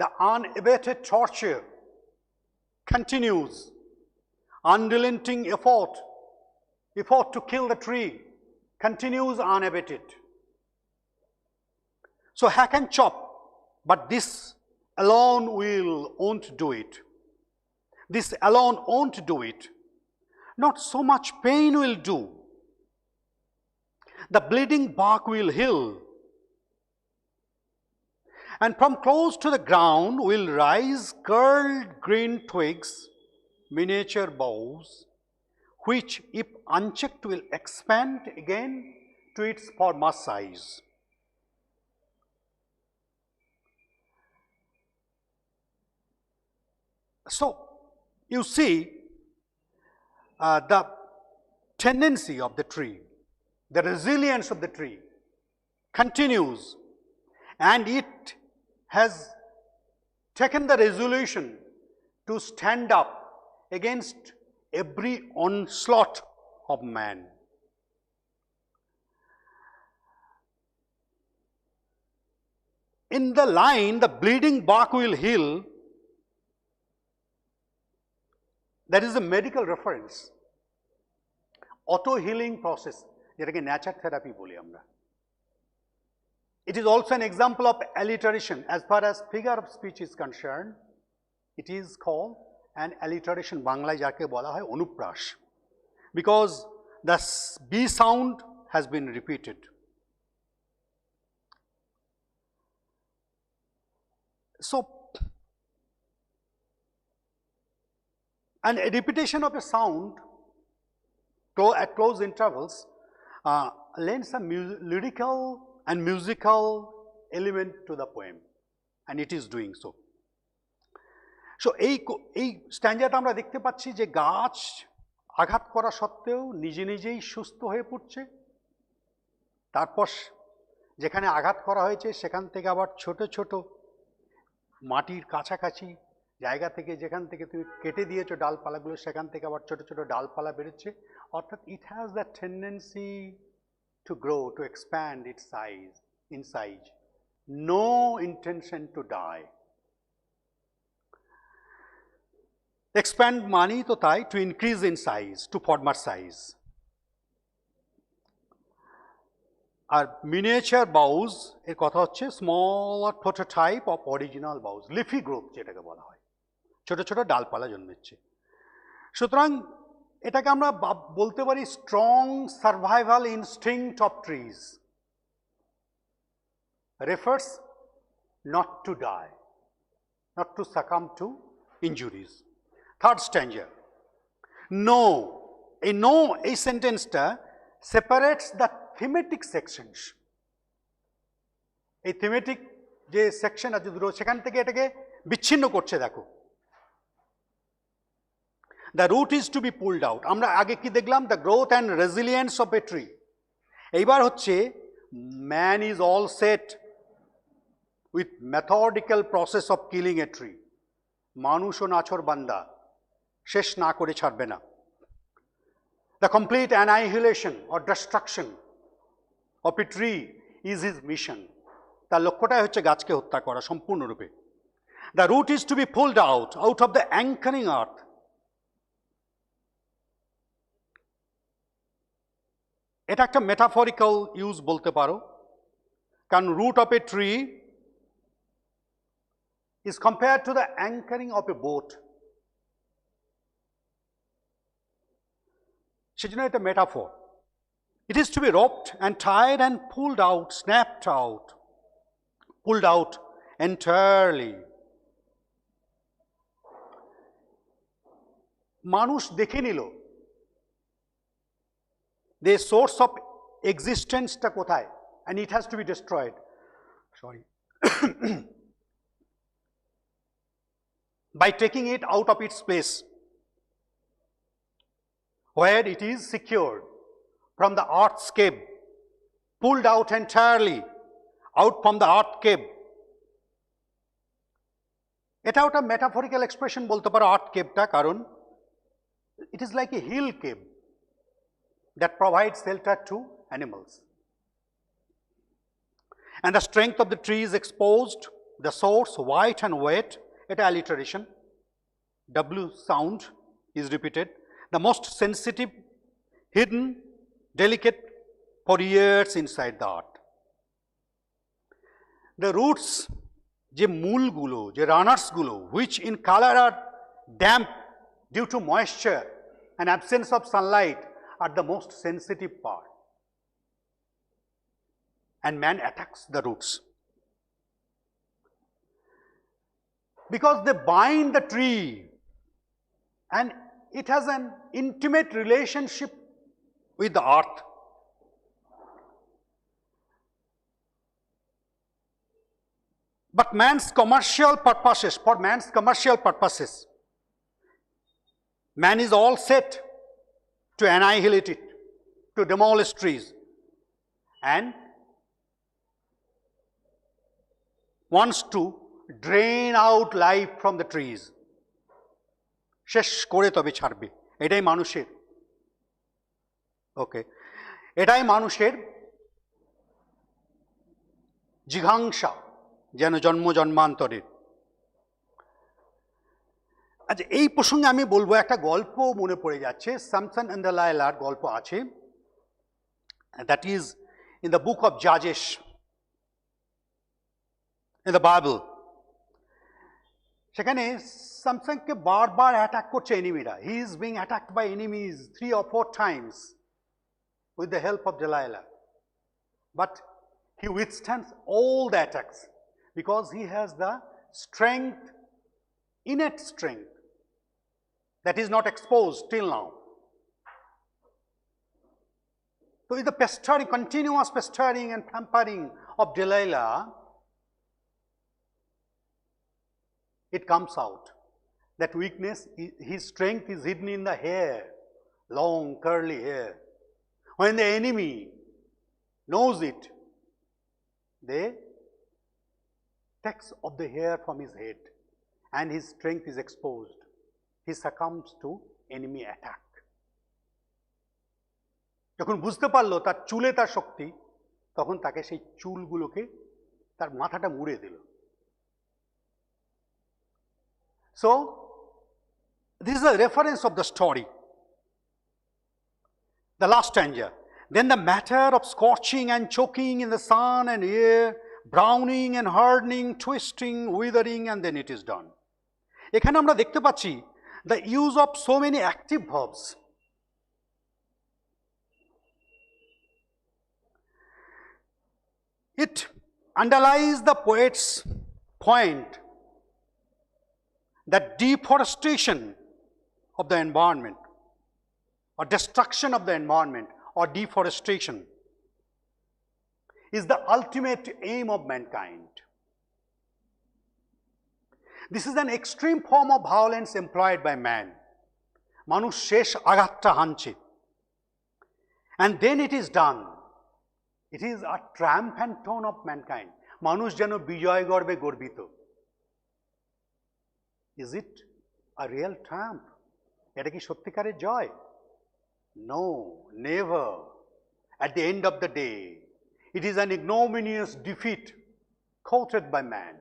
The unabated torture continues unrelenting effort to kill the tree continues unabated. So hack and chop, but this alone won't do it. This alone won't do it. Not so much pain will do. The bleeding bark will heal. And from close to the ground will rise curled green twigs, miniature boughs, which if unchecked will expand again to its former size. So, you see the tendency of the tree, the resilience of the tree continues, and it has taken the resolution to stand up against every onslaught of man. In the line, the bleeding bark will heal, that is a medical reference. Auto healing process, যেটাকে nature therapy বলি আমরা. It is also an example of alliteration. As far as figure of speech is concerned, it is called an alliteration. বাংলায় যাকে বলা হয় অনুপ্রাস, because the B sound has been repeated. So, and a repetition of a sound at close intervals lends a lyrical and musical element to the poem, and it is doing so. So, এই স্ট্যাঞ্জাটা আমরা দেখতে পাচ্ছি যে গাছ আঘাত করা সত্ত্বেও নিজে নিজেই সুস্থ হয়ে পড়ছে, তারপর যেখানে আঘাত করা হয়েছে সেখান থেকে আবার ছোট ছোট মাটির কাছাকাছি জায়গা থেকে, যেখান থেকে তুমি কেটে দিয়েছো ডালপালাগুলো, সেখান থেকে আবার ছোট ছোট ডালপালা বেরোচ্ছে, অর্থাৎ it has the tendency to grow, to expand its size, in size. No intention to die. Expand mani to tai, to increase in size, to former size. Our miniature boughs, এর কথা হচ্ছে smaller prototype of original boughs, leafy growth যেটাকে বলা হয়, ছোট ছোট ডালপালা জন্মেছে। সুতরাং এটাকে আমরা বলতে পারি strong survival instinct of trees, refuses not to die, not to succumb to injuries. Third stanza, no, এই সেন্টেন্সটা সেপারেটস দ্য থিমেটিক সেকশনস। এই থিমেটিক যে সেকশন আছে দুটো, সেখান থেকে এটাকে বিচ্ছিন্ন করছে। দেখো, the root is to be pulled out. আমরা আগে কি দেখলাম? the growth and resilience of a tree. এইবার হচ্ছে man is all set with methodical process of killing a tree. মানুষ ও নাছর বান্দা, শেষ না করে ছাড়বে না। the complete annihilation or destruction of a tree is his mission. তার লক্ষ্যটাই হচ্ছে গাছকে হত্যা করা সম্পূর্ণরূপে। the root is to be pulled out of the anchoring earth. এটা একটা মেটাফরিক্যাল ইউজ বলতে পারো, কারণ root of a tree is compared to the anchoring of a boat. সেজন্য এটা metaphor. It is to be roped and tied and pulled out, snapped out, pulled out entirely. মানুষ দেখে নিল the source of existence টা কোথায়, and it has to be destroyed. Sorry. By taking it out of its place where it is secured from the earthscape, pulled out entirely out from the earthscape. এটা ওটা metaphorical expression বলতে পারো earthscape-টা, কারণ it is like a hill cave that provides shelter to animals. And the strength of the tree is exposed, the source white and wet, এটা alliteration, W sound is repeated. the most sensitive, hidden, delicate for years inside the earth. The roots, যে মূলগুলো, যে রানার্সগুলো, which in color are damp due to moisture and absence of sunlight, are the most sensitive part. And man attacks the roots. Because they bind the tree and it has an intimate relationship with the earth. But for man's commercial purposes, man is all set to annihilate it, to demolish trees, and wants to drain out life from the trees. শেষ করে তবে ছাড়বে, এটাই মানুষের, ওকে, এটাই মানুষের জিঘাংসা, যেন জন্ম জন্মান্তরের। আচ্ছা, এই প্রসঙ্গে আমি বলবো, একটা গল্প মনে পড়ে যাচ্ছে, স্যামসন এন্ড দলাইলার গল্প আছে, that is in the book of জাজেস ইন দ্য বাইবেল। সেখানে স্যামসনকে বারবার অ্যাটাক করছে এনিমিরা। He is being attacked by enemies 3 or 4 times with the help of Delilah, but he withstands all the attacks because he has the strength, innate strength, that is not exposed till now. So with the pestering, continuous pestering and pampering of Delilah, it comes out that weakness, his strength is hidden in the hair, long curly hair. When the enemy knows it, they takes off the hair from his head and his strength is exposed. He succumbs to enemy attack. যখন বুঝতে পারলো তার চুলে তার শক্তি, তখন তাকে সেই চুলগুলোকে, তার মাথাটা মুড়ে দিল। So this is a reference of the story. The last stanza. Then the matter of scorching and choking in the sun and air, browning and hardening, twisting, withering, and then it is done. এখানে আমরা দেখতে পাচ্ছি the use of so many active verbs. It underlies the poet's point that deforestation of the environment or destruction of the environment or deforestation is the ultimate aim of mankind. This is an extreme form of violence employed by man. মানুষ শেষ আঘাতটা হানছে, and then it is done. It is a triumphant tone of mankind. মানুষ যেন বিজয় গর্বে গর্বিত। Is it a real triumph? এটা কি সত্যিকারের জয়? No, never. At the end of the day, it is an ignominious defeat quoted by man.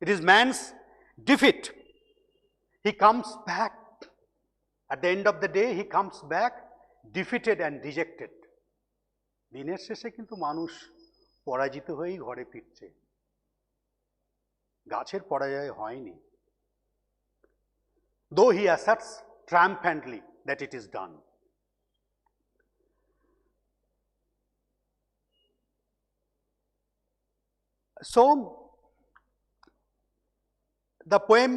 It is man's defeat. He comes back. At the end of the day, he comes back defeated and dejected. দিনের শেষে কিন্তু মানুষ পরাজিত হয়েই ঘরে ফিরছে, গাছের পরাজয় হয়নি। Though he asserts triumphantly that it is done. So the poem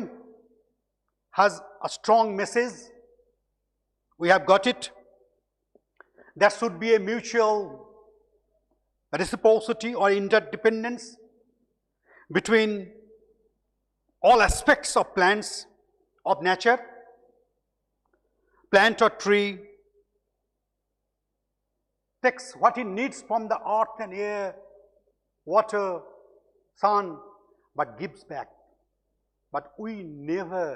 has a strong message. We have got it. There should be a mutual reciprocity or interdependence between all aspects of plants, of nature. Plant or tree takes what it needs from the earth and air, water, sun, but gives back. But we never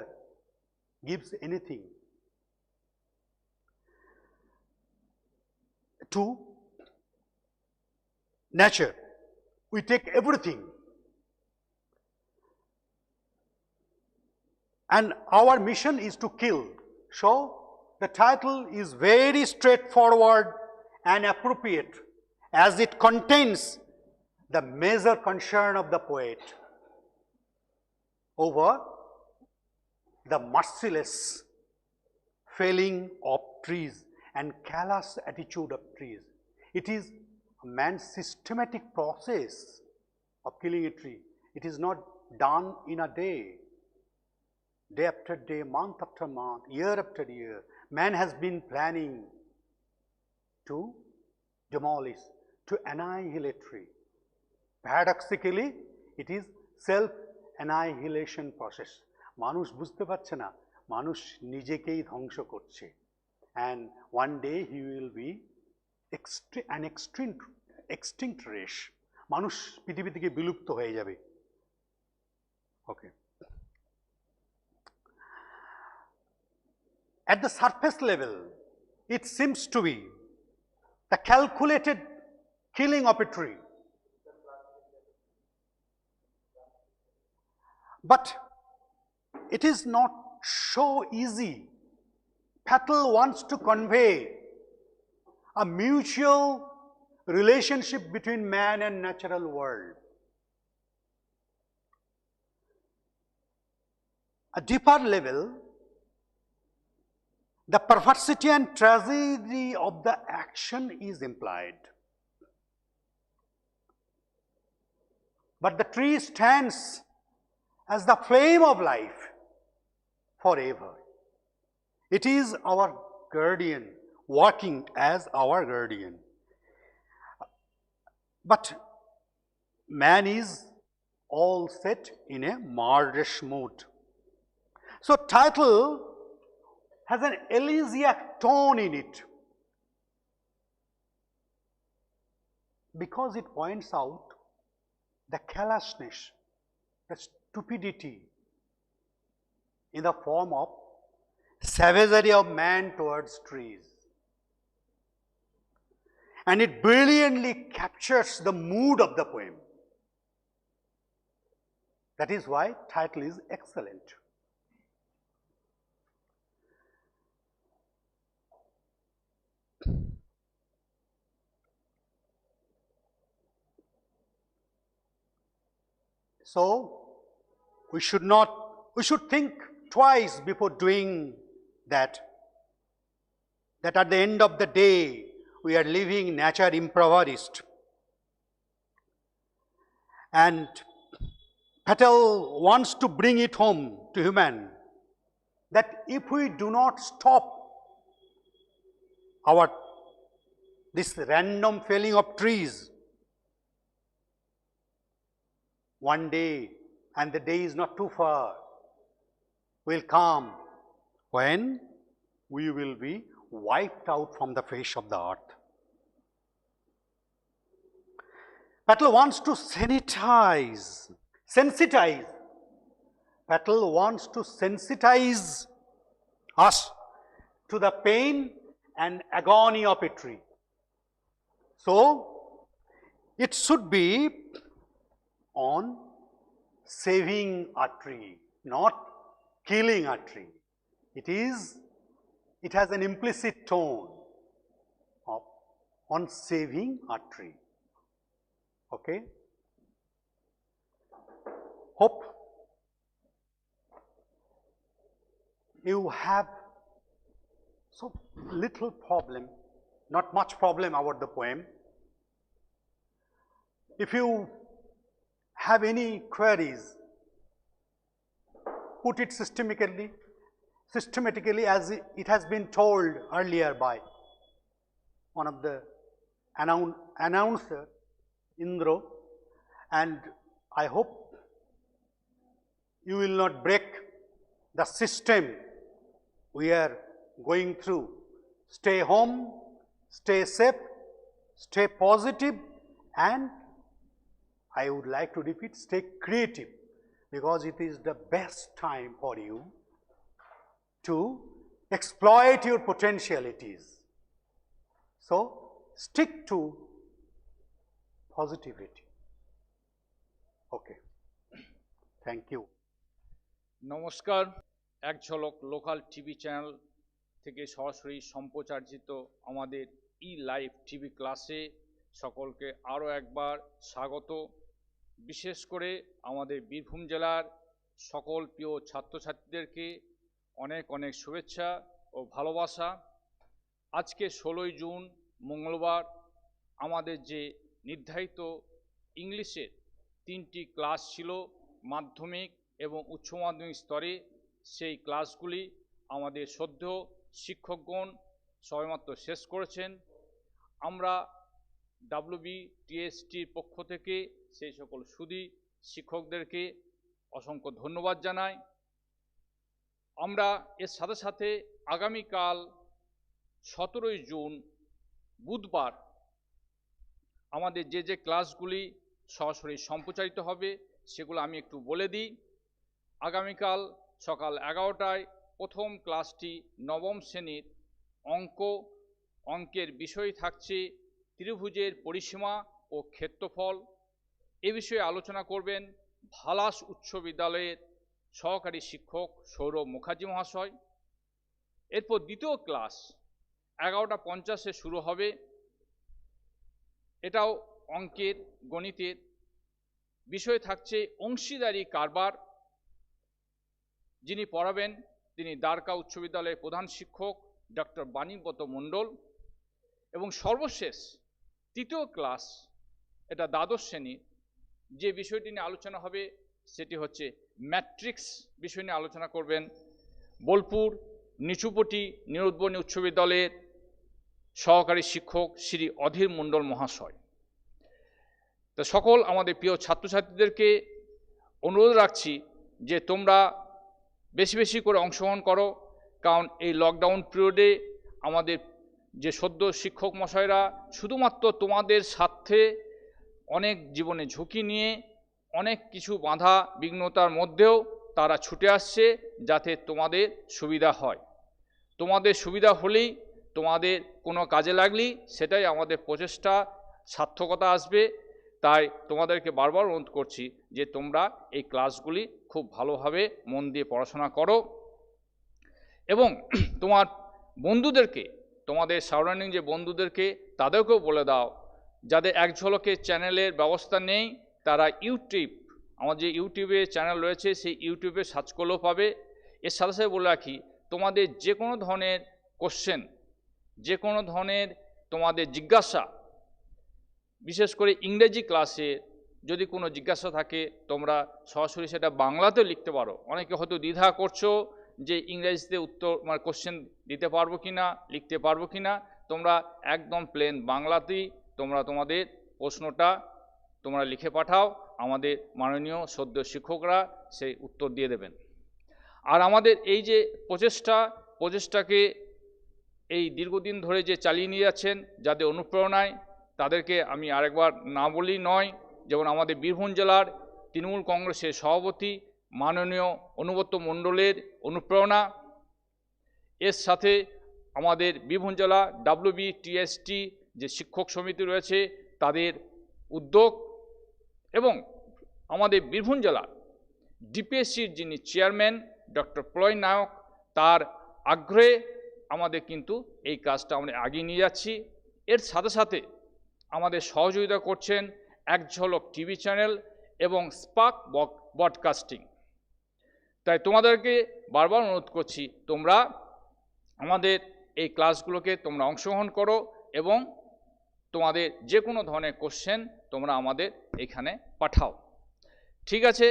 gives anything to nature. We take everything. and our mission is to kill. So the title is very straightforward and appropriate, as it contains the major concern of the poet over the merciless felling of trees and callous attitude of trees. It is a man's systematic process of killing a tree. It is not done in a day. Day after day, month after month, year after year, man has been planning to demolish, to annihilate a tree. Paradoxically, it is self-annihilation process. মানুষ বুঝতে পারছে না, মানুষ নিজেকেই ধ্বংস করছে, and one day he will be an extinct race. মানুষ পৃথিবী থেকে বিলুপ্ত হয়ে যাবে. Okay. At the surface level, it seems to be the calculated killing of a tree. But it is not so easy. Patel wants to convey a mutual relationship between man and natural world. A deeper level, the perversity and tragedy of the action is implied. But the tree stands as the flame of life forever. It is our guardian, working as our guardian. But man is all set in a murderous mood. So title has an elegiac tone in it, because it points out the callousness, the stupidity in the form of savagery of man towards trees. And it brilliantly captures the mood of the poem. That is why title is excellent. So we should think twice before doing that at the end of the day we are living nature impoverished. And Patel wants to bring it home to human that if we do not stop this random felling of trees, one day, and the day is not too far, will come when we will be wiped out from the face of the earth. Patel wants to sensitize. Patel wants to sensitize us to the pain and agony of a tree. So it should be on saving a tree, not killing a tree. It has an implicit tone of on saving a tree. Okay? Hope you have so little problem, not much problem about the poem. If you have any queries, put it systematically as it has been told earlier by one of the announcer, Indro, and I hope you will not break the system we are going through. Stay home, stay safe, stay positive, and I would like to repeat, stay creative, because it is the best time for you to exploit your potentialities. So stick to positivity. Okay. Thank you. Namaskar. এক ঝলক local TV channel থেকে সরাসরি সম্প্রচারিত আমাদের live TV ক্লাসে সকলকে আরও একবার স্বাগত। বিশেষ করে আমাদের বীরভূম জেলার সকল প্রিয় ছাত্রছাত্রীদেরকে অনেক অনেক শুভেচ্ছা ও ভালোবাসা। আজকে 16ই জুন মঙ্গলবার আমাদের যে নির্ধারিত ইংলিশের 3টি ক্লাস ছিল মাধ্যমিক এবং উচ্চ মাধ্যমিক স্তরে, সেই ক্লাসগুলি আমাদের শ্রদ্ধেয় শিক্ষকগণ সবেমাত্র শেষ করেছেন। আমরা WBTSTAর পক্ষ থেকে সেই সকল সুধী শিক্ষকদেরকে অসংখ্য ধন্যবাদ জানাই। আমরা এর সাথে সাথে আগামীকাল 17ই জুন বুধবার আমাদের যে ক্লাসগুলি সরাসরি সম্প্রচারিত হবে সেগুলো আমি একটু বলে দিই। আগামীকাল সকাল 11টায় প্রথম ক্লাসটি নবম শ্রেণীর অঙ্কের বিষয় থাকছে ত্রিভুজের পরিসীমা ও ক্ষেত্রফল। এ বিষয়ে আলোচনা করবেন ভালাস উচ্চ বিদ্যালয়ের সহকারী শিক্ষক সৌরভ মুখার্জি মহাশয়। এরপর দ্বিতীয় ক্লাস 11:50 শুরু হবে। এটাও অঙ্কের গণিতের বিষয় থাকছে অংশীদারি কারবার। যিনি পড়াবেন তিনি দ্বারকা উচ্চ বিদ্যালয়ের প্রধান শিক্ষক ডক্টর বাণীব্রত মণ্ডল। এবং সর্বশেষ তৃতীয় ক্লাস, এটা দ্বাদশ শ্রেণী, যে বিষয়টি নিয়ে আলোচনা হবে সেটি হচ্ছে ম্যাট্রিক্স বিষয় নিয়ে আলোচনা করবেন বোলপুর নিচুপটি নিরুদ্বনী উচ্চ বিদ্যালয়ের সহকারী শিক্ষক শ্রী অধীর মণ্ডল মহাশয়। তো সকল আমাদের প্রিয় ছাত্রছাত্রীদেরকে অনুরোধ রাখছি যে তোমরা বেশি বেশি করে অংশগ্রহণ করো, কারণ এই লকডাউন পিরিয়ডে আমাদের যে সদ্য শিক্ষক মশাইরা শুধুমাত্র তোমাদের স্বার্থে অনেক জীবনে ঝুঁকি নিয়ে অনেক কিছু বাধা বিঘ্নতার মধ্যেও তারা ছুটে আসছে যাতে তোমাদের সুবিধা হয়। তোমাদের সুবিধা হলেই, তোমাদের কোনো কাজে লাগলেই সেটাই আমাদের প্রচেষ্টা সার্থকতা আসবে। তাই তোমাদেরকে বারবার অনুরোধ করছি যে তোমরা এই ক্লাসগুলি খুব ভালোভাবে মন দিয়ে পড়াশোনা করো এবং তোমার বন্ধুদেরকে, তোমাদের সারাউন্ডিং যে বন্ধুদেরকে, তাদেরকেও বলে দাও যাদের এক ঝলকে চ্যানেলের ব্যবস্থা নেই তারা আমার যে ইউটিউবে চ্যানেল রয়েছে সেই ইউটিউবে সার্চ করলেও পাবে। এর সাথে সাথে বলে রাখি, তোমাদের যে কোনো ধরনের কোশ্চেন, যে কোনো ধরনের তোমাদের জিজ্ঞাসা, বিশেষ করে ইংরেজি ক্লাসে যদি কোনো জিজ্ঞাসা থাকে তোমরা সরাসরি সেটা বাংলাতেও লিখতে পারো। অনেকে হয়তো দ্বিধা করছো যে ইংরেজিতে উত্তর কোশ্চেন দিতে পারবো কি না, লিখতে পারবো কি না। তোমরা একদম প্লেন বাংলাতেই তোমরা তোমাদের প্রশ্নটা তোমরা লিখে পাঠাও, আমাদের মাননীয় সদ্য শিক্ষকরা সেই উত্তর দিয়ে দেবেন। আর আমাদের এই যে প্রচেষ্টাকে এই দীর্ঘদিন ধরে যে চালিয়ে নিয়ে যাচ্ছেন যাদের অনুপ্রেরণায়, তাদেরকে আমি আরেকবার না বলি নয়। যেমন আমাদের বীরভূম জেলার তৃণমূল কংগ্রেসের সভাপতি মাননীয় অনুব্রত মণ্ডলের অনুপ্রেরণা, এর সাথে আমাদের বীরভূম জেলা WBTSTA যে শিক্ষক সমিতি রয়েছে তাদের উদ্যোগ, এবং আমাদের বীরভূম জেলার DPSCর যিনি চেয়ারম্যান ডক্টর প্রলয় নায়ক, তার আগ্রহে আমাদের কিন্তু এই কাজটা আমরা এগিয়ে নিয়ে যাচ্ছি। এর সাথে সাথে আমাদের সহযোগিতা করছেন এক ঝলক টিভি চ্যানেল এবং স্পার্ক ব্রডকাস্টিং। তাই তোমাদেরকে বারবার অনুরোধ করছি তোমরা আমাদের এই ক্লাসগুলোকে তোমরা অংশগ্রহণ করো এবং তোমাদের যে কোনো ধরনের কোশ্চেন তোমরা আমাদের এখানে পাঠাও। ঠিক আছে,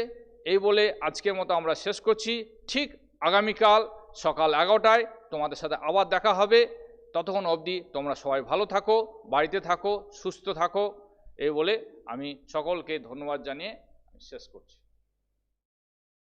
এই বলে আজকের মতো আমরা শেষ করছি। ঠিক আগামীকাল সকাল 11টায় তোমাদের সাথে আবার দেখা হবে। ততক্ষণ অবধি তোমরা সবাই ভালো থাকো, বাড়িতে থাকো, সুস্থ থাকো। এই বলে আমি সকলকে ধন্যবাদ জানিয়ে শেষ করছি।